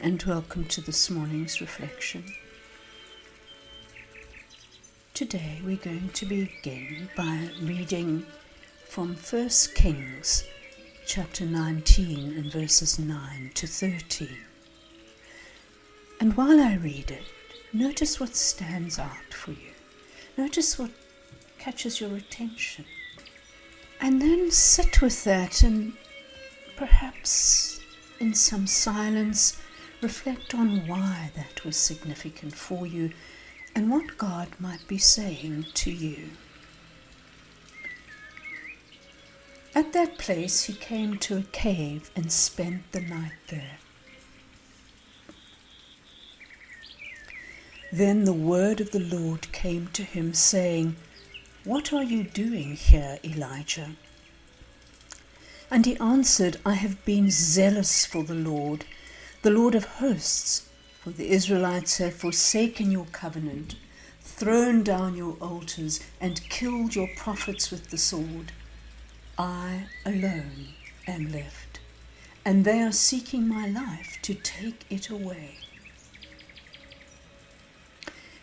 and welcome to this morning's reflection. Today we're going to begin by reading from 1 Kings chapter 19 and verses 9 to 13. And while I read it, notice what stands out for you. Notice what catches your attention. And then sit with that and perhaps in some silence reflect on why that was significant for you and what God might be saying to you. At that place he came to a cave and spent the night there. Then the word of the Lord came to him, saying, "What are you doing here, Elijah?" And he answered, "I have been zealous for the Lord of hosts, for the Israelites have forsaken your covenant, thrown down your altars, and killed your prophets with the sword. I alone am left, and they are seeking my life to take it away."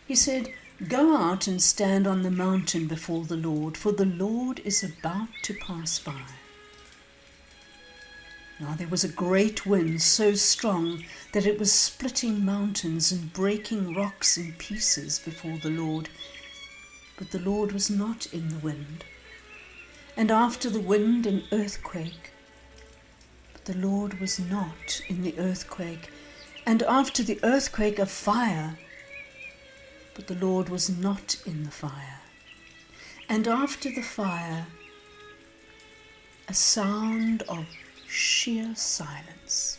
He said, "Go out and stand on the mountain before the Lord, for the Lord is about to pass by." Now there was a great wind, so strong that it was splitting mountains and breaking rocks in pieces before the Lord. But the Lord was not in the wind. And after the wind, an earthquake. But the Lord was not in the earthquake. And after the earthquake, a fire. But the Lord was not in the fire. And after the fire, a sound of sheer silence.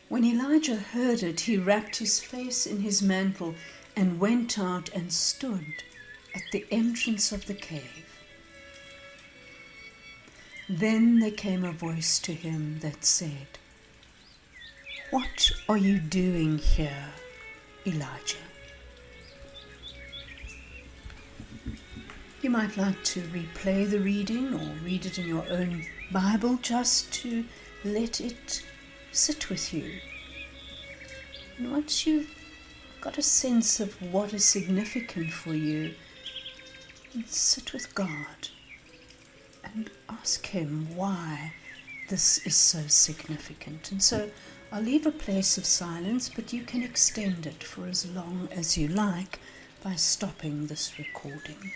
When Elijah heard it, he wrapped his face in his mantle and went out and stood at the entrance of the cave. Then there came a voice to him that said, "What are you doing here, Elijah?" You might like to replay the reading or read it in your own Bible just to let it sit with you. And once you've got a sense of what is significant for you, sit with God and ask Him why this is so significant. And so I'll leave a place of silence, but you can extend it for as long as you like by stopping this recording.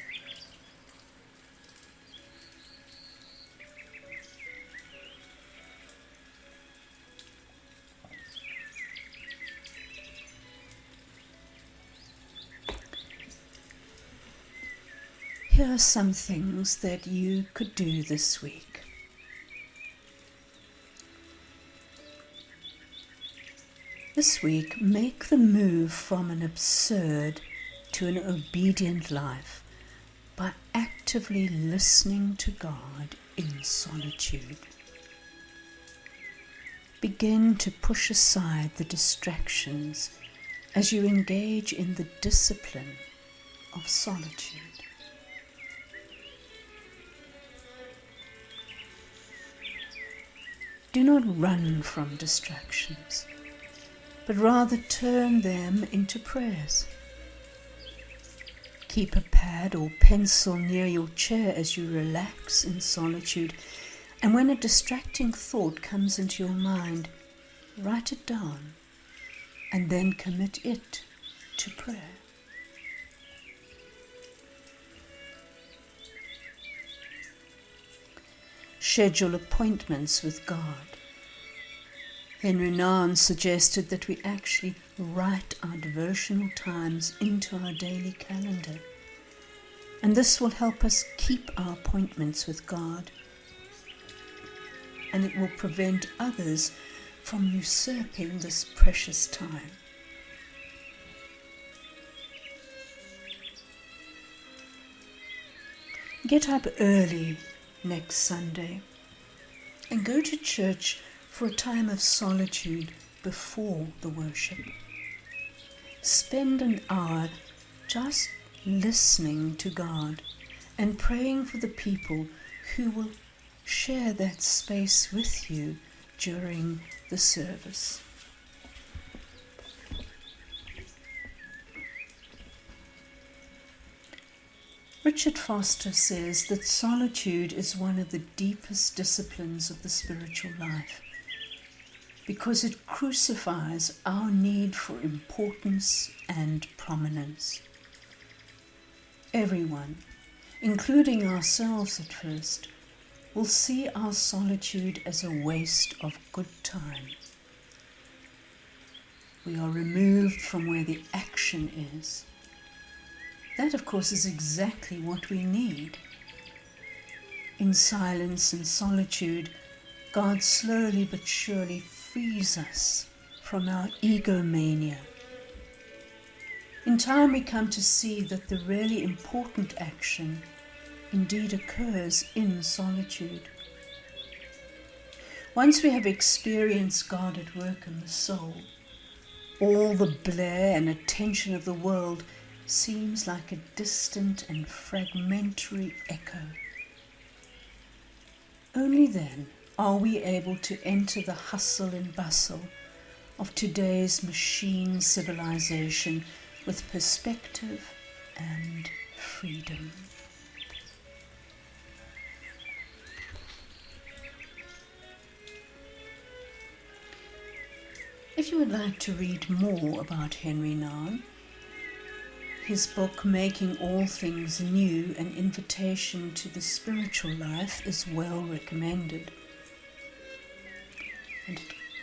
Here are some things that you could do this week. This week, make the move from an absurd to an obedient life by actively listening to God in solitude. Begin to push aside the distractions as you engage in the discipline of solitude. Do not run from distractions, but rather turn them into prayers. Keep a pad or pencil near your chair as you relax in solitude, and when a distracting thought comes into your mind, write it down and then commit it to prayer. Schedule appointments with God. Henry Nouwen suggested that we actually write our devotional times into our daily calendar, and this will help us keep our appointments with God, and it will prevent others from usurping this precious time. Get up early next Sunday and go to church for a time of solitude before the worship. Spend an hour just listening to God and praying for the people who will share that space with you during the service. Richard Foster says that solitude is one of the deepest disciplines of the spiritual life because it crucifies our need for importance and prominence. Everyone, including ourselves at first, will see our solitude as a waste of good time. We are removed from where the action is. That, of course, is exactly what we need. In silence and solitude, God slowly but surely frees us from our egomania. In time, we come to see that the really important action indeed occurs in solitude. Once we have experienced God at work in the soul, all the blare and attention of the world seems like a distant and fragmentary echo. Only then are we able to enter the hustle and bustle of today's machine civilization with perspective and freedom. If you would like to read more about Henry Nouwen, his book, Making All Things New, An Invitation to the Spiritual Life, is well recommended. And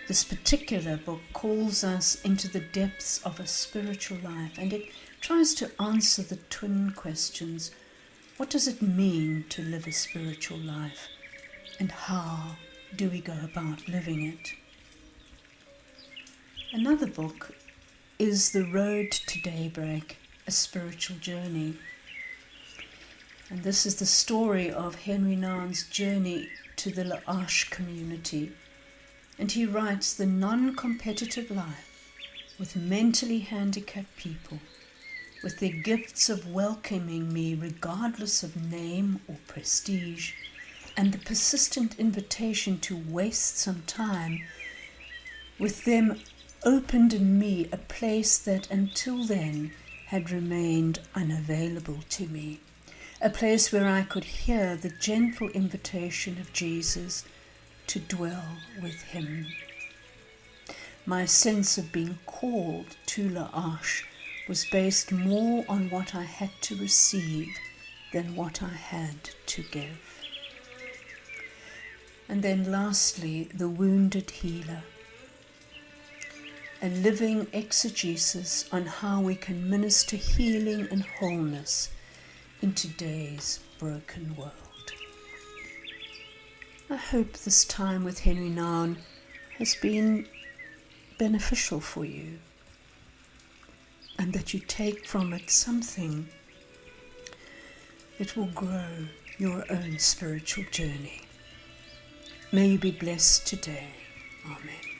this particular book calls us into the depths of a spiritual life, and it tries to answer the twin questions: what does it mean to live a spiritual life, and how do we go about living it? Another book is The Road to Daybreak, A Spiritual Journey. And this is the story of Henry Nouwen's journey to the L'Arche community. And he writes, the non-competitive life with mentally handicapped people, with their gifts of welcoming me regardless of name or prestige, and the persistent invitation to waste some time with them, opened in me a place that until then had remained unavailable to me, a place where I could hear the gentle invitation of Jesus to dwell with him. My sense of being called to L'Arche was based more on what I had to receive than what I had to give. And then lastly, The Wounded Healer, a living exegesis on how we can minister healing and wholeness in today's broken world. I hope this time with Henry Nouwen has been beneficial for you, and that you take from it something that will grow your own spiritual journey. May you be blessed today. Amen.